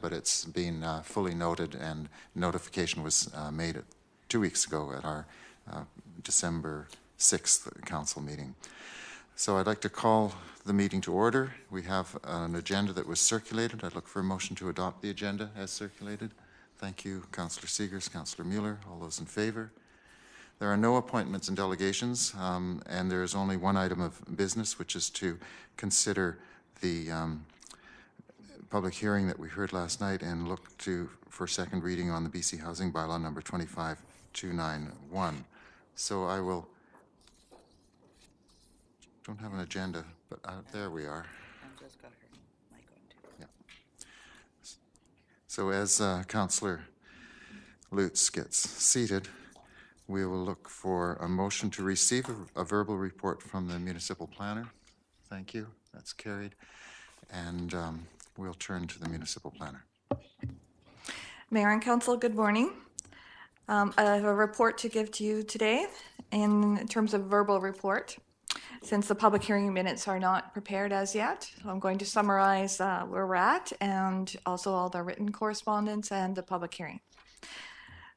but it's been fully noted, and notification was made 2 weeks ago at our December 6th council meeting. So I'd like to call the meeting to order. We have an agenda that was circulated. I'd look for a motion to adopt the agenda as circulated. Thank you, Councillor Seegers, Councillor Mueller. All those in favor? There are no appointments and delegations, and there is only one item of business, which is to consider the public hearing that we heard last night and look for second reading on the BC Housing Bylaw number 25291. So I will, don't have an agenda, but there we are. I just got her mic on too. Yeah. So as Councillor Lutz gets seated, we will look for a motion to receive a verbal report from the municipal planner. Thank you. That's carried. And we'll turn to the municipal planner. Mayor and Council, good morning. I have a report to give to you today in terms of verbal report. Since the public hearing minutes are not prepared as yet, I'm going to summarize where we're at and also all the written correspondence and the public hearing.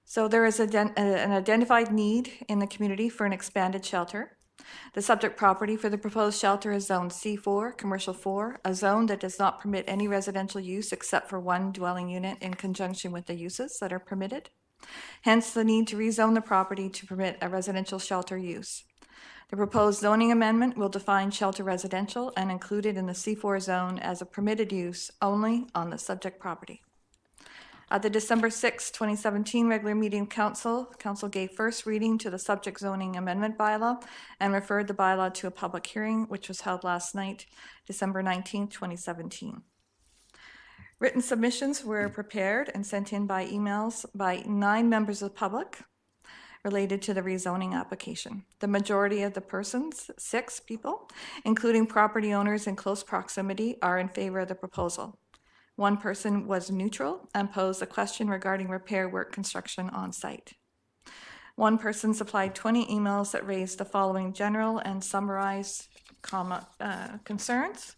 So there is an identified need in the community for an expanded shelter. The subject property for the proposed shelter is Zone C4, Commercial 4, a zone that does not permit any residential use except for one dwelling unit in conjunction with the uses that are permitted. Hence the need to rezone the property to permit a residential shelter use. The proposed zoning amendment will define shelter residential and include it in the C4 zone as a permitted use only on the subject property. At the December 6, 2017 regular meeting of Council gave first reading to the subject zoning amendment bylaw and referred the bylaw to a public hearing, which was held last night, December 19, 2017. Written submissions were prepared and sent in by emails by 9 members of the public related to the rezoning application. The majority of the persons, 6 people, including property owners in close proximity, are in favor of the proposal. One person was neutral and posed a question regarding repair work construction on site. One person supplied 20 emails that raised the following general and summarized concerns.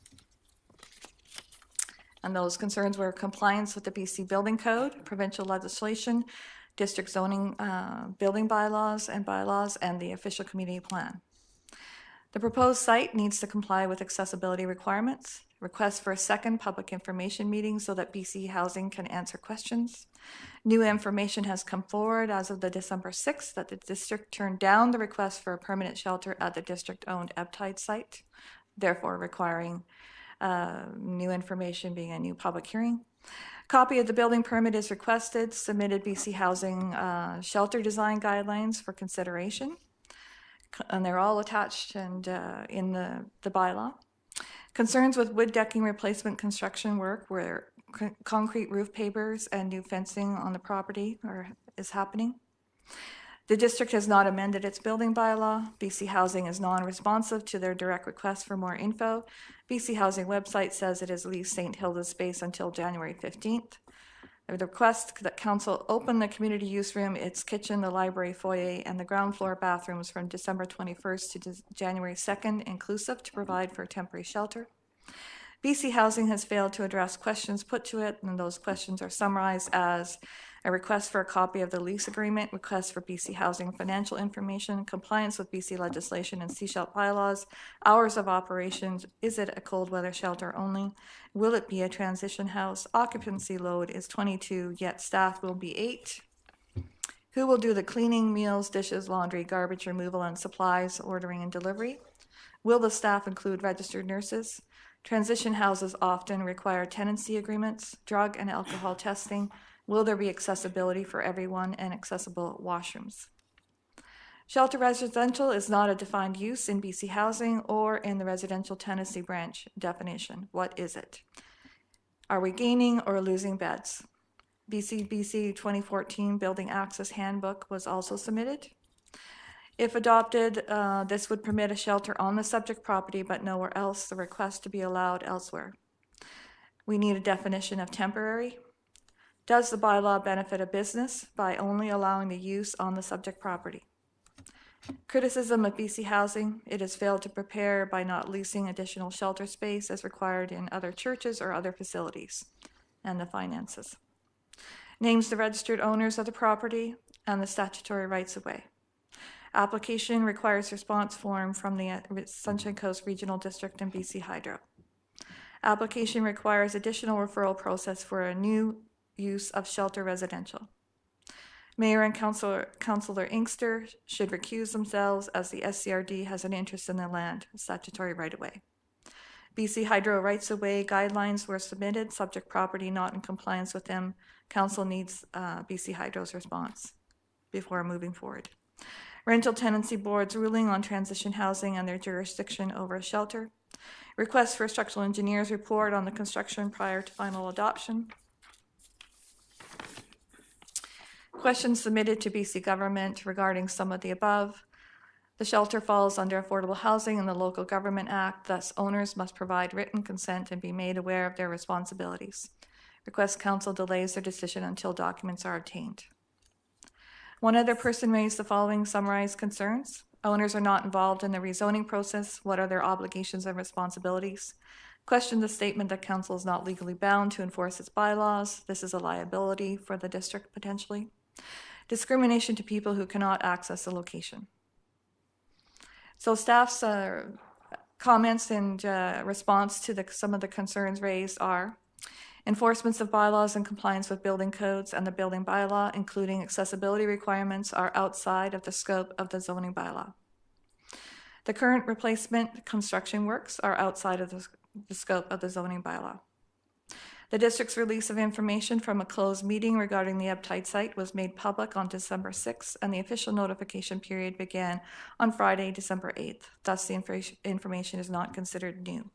And those concerns were compliance with the BC Building Code, provincial legislation, district zoning building bylaws, and the official community plan. The proposed site needs to comply with accessibility requirements. Request for a second public information meeting so that BC Housing can answer questions. New information has come forward as of the December 6th that the district turned down the request for a permanent shelter at the district-owned Eptide site, therefore requiring new information being a new public hearing. Copy of the building permit is requested, submitted BC Housing shelter design guidelines for consideration, and they're all attached and in the bylaw. Concerns with wood decking replacement construction work where concrete roof pavers and new fencing on the property is happening. The district has not amended its building bylaw. BC Housing is non-responsive to their direct request for more info. BC Housing website says it has leased St. Hilda's space until January 15th. The request that council open the community use room, its kitchen, the library foyer, and the ground floor bathrooms from December 21st to January 2nd inclusive to provide for temporary shelter. BC Housing has failed to address questions put to it, and those questions are summarized as a request for a copy of the lease agreement, request for BC Housing financial information, compliance with BC legislation and sechelt bylaws, hours of operations, is it a cold weather shelter only, will it be a transition house, occupancy load is 22, yet staff will be 8, who will do the cleaning, meals, dishes, laundry, garbage removal, and supplies, ordering and delivery, will the staff include registered nurses, transition houses often require tenancy agreements, drug and alcohol testing, will there be accessibility for everyone and accessible washrooms? Shelter residential is not a defined use in BC Housing or in the residential tenancy branch definition. What is it? Are we gaining or losing beds? BC 2014 Building Access Handbook was also submitted. If adopted, this would permit a shelter on the subject property but nowhere else, the request to be allowed elsewhere. We need a definition of temporary. Does the bylaw benefit a business by only allowing the use on the subject property? Criticism of BC Housing, it has failed to prepare by not leasing additional shelter space as required in other churches or other facilities. and the finances. Names the registered owners of the property and the statutory rights-of-way. Application requires response form from the Sunshine Coast Regional District and BC Hydro. Application requires additional referral process for a new use of shelter residential. Mayor and Councillor Inkster should recuse themselves as the SCRD has an interest in the land, statutory right-of-way. BC Hydro rights-of-way guidelines were submitted, subject property not in compliance with them. Council needs BC Hydro's response before moving forward. Rental Tenancy Board's ruling on transition housing and their jurisdiction over a shelter. Request for a structural engineer's report on the construction prior to final adoption. Questions submitted to BC government regarding some of the above. The shelter falls under Affordable Housing and the Local Government Act, thus owners must provide written consent and be made aware of their responsibilities. Request council delays their decision until documents are obtained. One other person raised the following summarized concerns. Owners are not involved in the rezoning process. What are their obligations and responsibilities? Question the statement that council is not legally bound to enforce its bylaws. This is a liability for the district potentially. Discrimination to people who cannot access the location. So staff's comments and response to some of the concerns raised are enforcements of bylaws in compliance with building codes and the building bylaw, including accessibility requirements, are outside of the scope of the zoning bylaw. The current replacement construction works are outside of the scope of the zoning bylaw. The district's release of information from a closed meeting regarding the Uptide site was made public on December 6th, and the official notification period began on Friday, December 8th. Thus, the information is not considered new.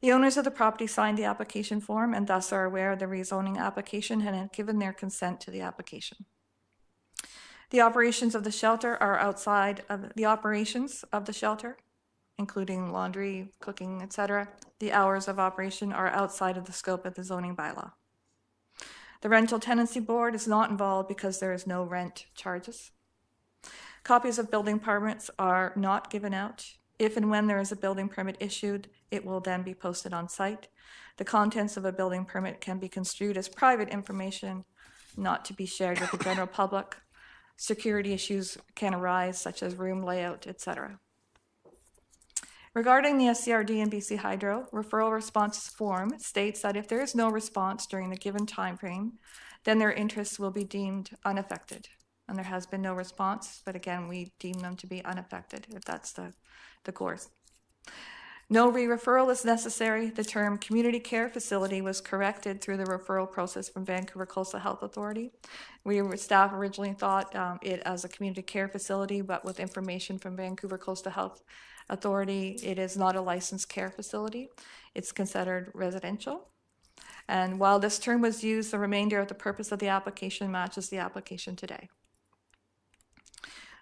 The owners of the property signed the application form and thus are aware of the rezoning application and have given their consent to the application. The operations of the shelter are outside of the operations of the shelter, including laundry, cooking, etc. The hours of operation are outside of the scope of the zoning bylaw. The Rental Tenancy Board is not involved because there is no rent charges. Copies of building permits are not given out. If and when there is a building permit issued, it will then be posted on site. The contents of a building permit can be construed as private information, not to be shared with the general public. Security issues can arise, such as room layout, etc. Regarding the SCRD and BC Hydro, referral response form states that if there is no response during the given time frame, then their interests will be deemed unaffected. And there has been no response, but again, we deem them to be unaffected if that's the course. No re-referral is necessary. The term community care facility was corrected through the referral process from Vancouver Coastal Health Authority. Staff originally thought it as a community care facility, but with information from Vancouver Coastal Health Authority, it is not a licensed care facility. It's considered residential. And while this term was used, the remainder of the purpose of the application matches the application today.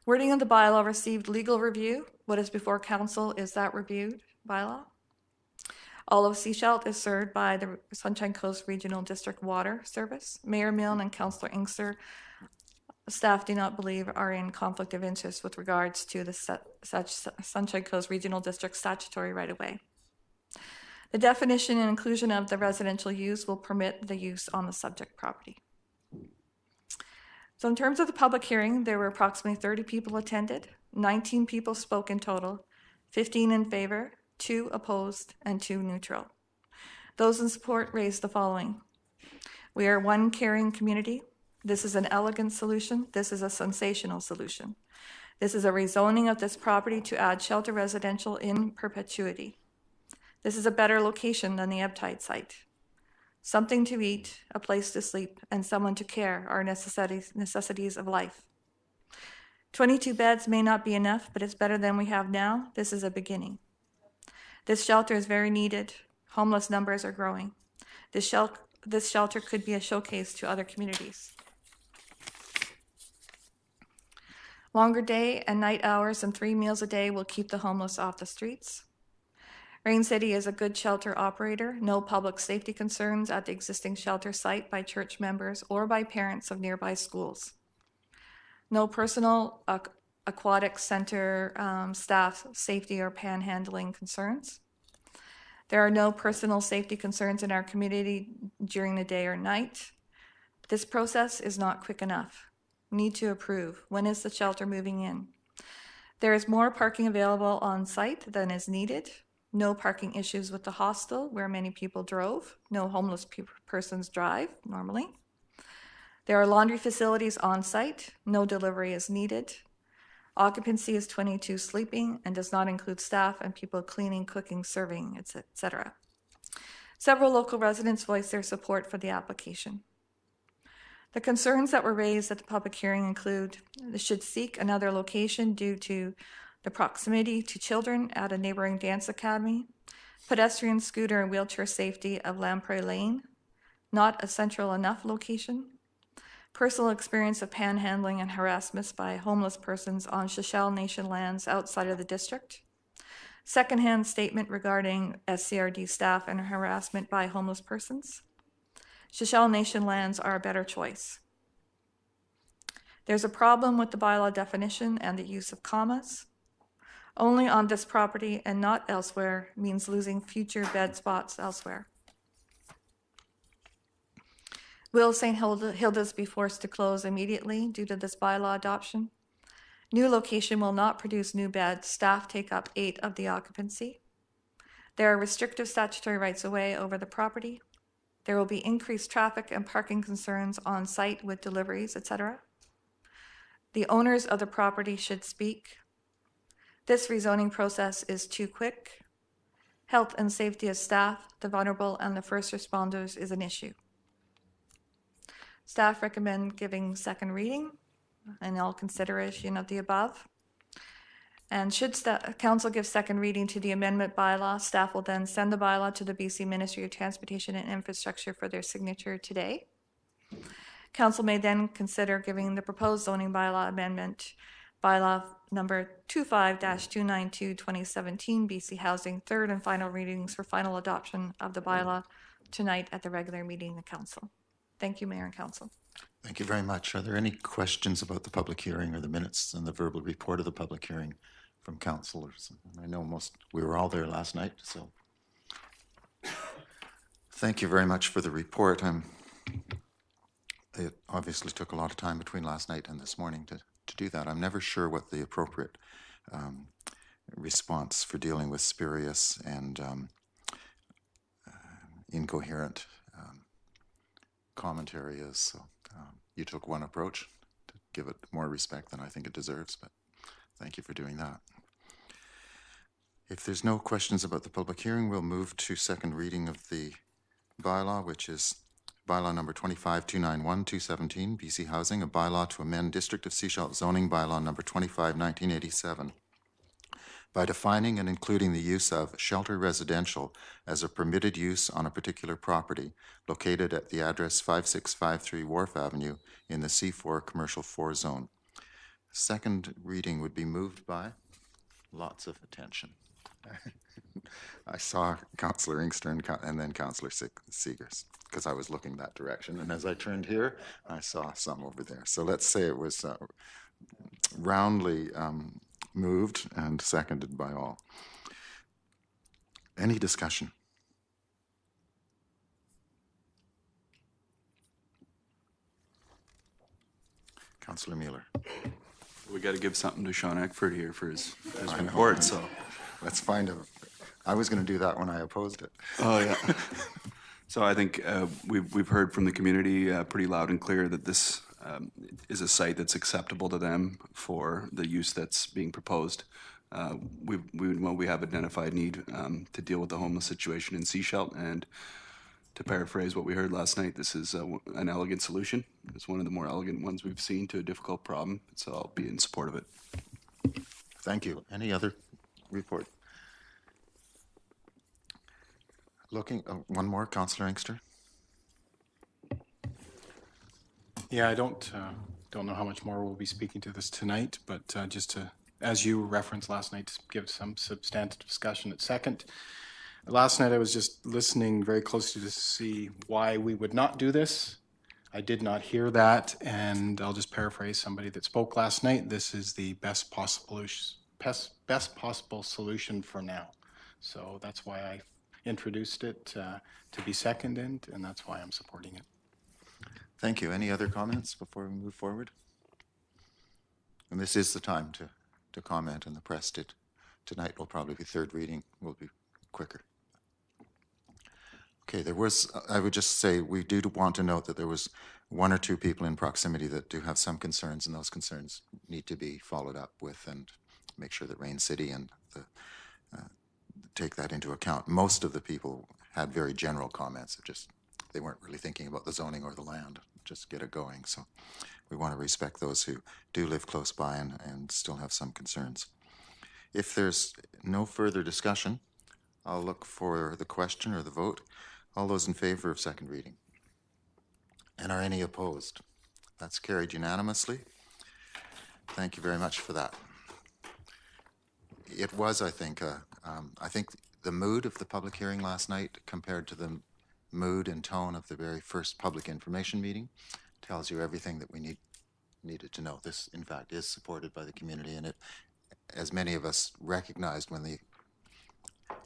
Wording of the bylaw received legal review. What is before council is that reviewed bylaw. All of Sechelt is served by the Sunshine Coast Regional District Water Service. Mayor Milne and Councillor Inkster, staff do not believe are in conflict of interest with regards to the Sunshine Coast Regional District statutory right-of-way. The definition and inclusion of the residential use will permit the use on the subject property. So in terms of the public hearing, there were approximately 30 people attended, 19 people spoke in total, 15 in favor, 2 opposed, and 2 neutral. Those in support raised the following. We are one caring community. This is an elegant solution. This is a sensational solution. This is a rezoning of this property to add shelter residential in perpetuity. This is a better location than the Uptide site. Something to eat, a place to sleep, and someone to care are necessities of life. 22 beds may not be enough, but it's better than we have now. This is a beginning. This shelter is very needed. Homeless numbers are growing. This shelter could be a showcase to other communities. Longer day and night hours and 3 meals a day will keep the homeless off the streets. Rain City is a good shelter operator. No public safety concerns at the existing shelter site by church members or by parents of nearby schools. No personal aquatic center staff safety or panhandling concerns. There are no personal safety concerns in our community during the day or night. This process is not quick enough. Need to approve. When is the shelter moving in? There is more parking available on site than is needed. No parking issues with the hostel where many people drove. No homeless persons drive normally. There are laundry facilities on site. No delivery is needed. Occupancy is 22 sleeping and does not include staff and people cleaning, cooking, serving, etc. Several local residents voiced their support for the application. The concerns that were raised at the public hearing include they should seek another location due to the proximity to children at a neighboring dance academy, pedestrian, scooter, and wheelchair safety of Lamprey Lane, not a central enough location, personal experience of panhandling and harassment by homeless persons on Sechelt Nation lands outside of the district, secondhand statement regarding SCRD staff and harassment by homeless persons. Sechelt Nation lands are a better choice. There's a problem with the bylaw definition and the use of commas. Only on this property and not elsewhere means losing future bed spots elsewhere. Will St. Hilda's be forced to close immediately due to this bylaw adoption? New location will not produce new beds. Staff take up 8 of the occupancy. There are restrictive statutory rights of way over the property. There will be increased traffic and parking concerns on site with deliveries, etc. The owners of the property should speak. This rezoning process is too quick. Health and safety of staff, the vulnerable, and the first responders is an issue. Staff recommend giving second reading and all consideration of the above. And should council give second reading to the amendment bylaw, staff will then send the bylaw to the BC Ministry of Transportation and Infrastructure for their signature today. Council may then consider giving the proposed zoning bylaw amendment bylaw number 25-292-2017 BC Housing third and final readings for final adoption of the bylaw tonight at the regular meeting of council. Thank you, Mayor and Council. Thank you very much. Are there any questions about the public hearing or the minutes and the verbal report of the public hearing from councillors? I know we were all there last night, so thank you very much for the report. It obviously took a lot of time between last night and this morning to do that. I'm never sure what the appropriate response for dealing with spurious and incoherent commentary is. So you took one approach to give it more respect than I think it deserves, but thank you for doing that. If there's no questions about the public hearing, we'll move to second reading of the bylaw, which is bylaw number 25-291-217, BC Housing, a bylaw to amend District of Sechelt zoning bylaw number 25-1987 by defining and including the use of shelter residential as a permitted use on a particular property located at the address 5653 Wharf Avenue in the C4 Commercial 4 zone. Second reading would be moved by lots of attention. I saw Councillor Inkster and then Councillor Seegers because I was looking that direction. And as I turned here, I saw some over there. So let's say it was roundly moved and seconded by all. Any discussion? Councillor Mueller. We got to give something to Sean Eckford here for his report. So let's find a. I was going to do that when I opposed it. Oh yeah. So I think we've heard from the community pretty loud and clear that this is a site that's acceptable to them for the use that's being proposed. We have identified need to deal with the homeless situation in Sechelt, and to paraphrase what we heard last night, this is an elegant solution. It's one of the more elegant ones we've seen to a difficult problem, so I'll be in support of it. Thank you. Any other report? Looking, one more, Councillor Inkster. Yeah, I don't know how much more we'll be speaking to this tonight, but just to, as you referenced last night, to give some substantive discussion at second. Last night I was just listening very closely to see why we would not do this. I did not hear that, and I'll just paraphrase somebody that spoke last night. This is the best possible solution for now. So that's why introduced it to be seconded, and that's why I'm supporting it. Thank you. Any other comments before we move forward? And this is the time to comment, and the press did. Tonight will probably be third reading, will be quicker. Okay, I would just say, we do want to note that there was one or two people in proximity that do have some concerns, and those concerns need to be followed up with, and make sure that Rain City and take that into account. Most of the people had very general comments. They weren't really thinking about the zoning or the land, just get it going. So we want to respect those who do live close by and still have some concerns. If there's no further discussion, I'll look for the question or the vote. All those in favor of second reading? And are any opposed? That's carried unanimously. Thank you very much for that. It was, I think the mood of the public hearing last night compared to the mood and tone of the very first public information meeting tells you everything that we needed to know. This, in fact, is supported by the community, and it, as many of us recognized when the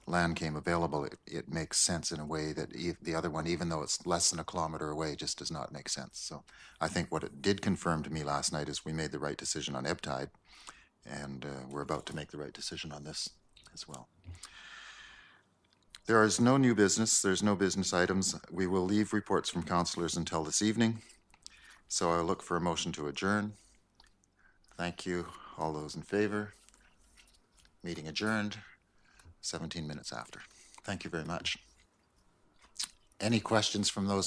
land came available, it makes sense in a way that the other one, even though it's less than a kilometer away, just does not make sense. So I think what it did confirm to me last night is we made the right decision on ebb tide, and we're about to make the right decision on this as well. There is no new business. There's no business items. We will leave reports from councillors until this evening. So I'll look for a motion to adjourn. Thank you. All those in favor? Meeting adjourned. 17 minutes after. Thank you very much. Any questions from those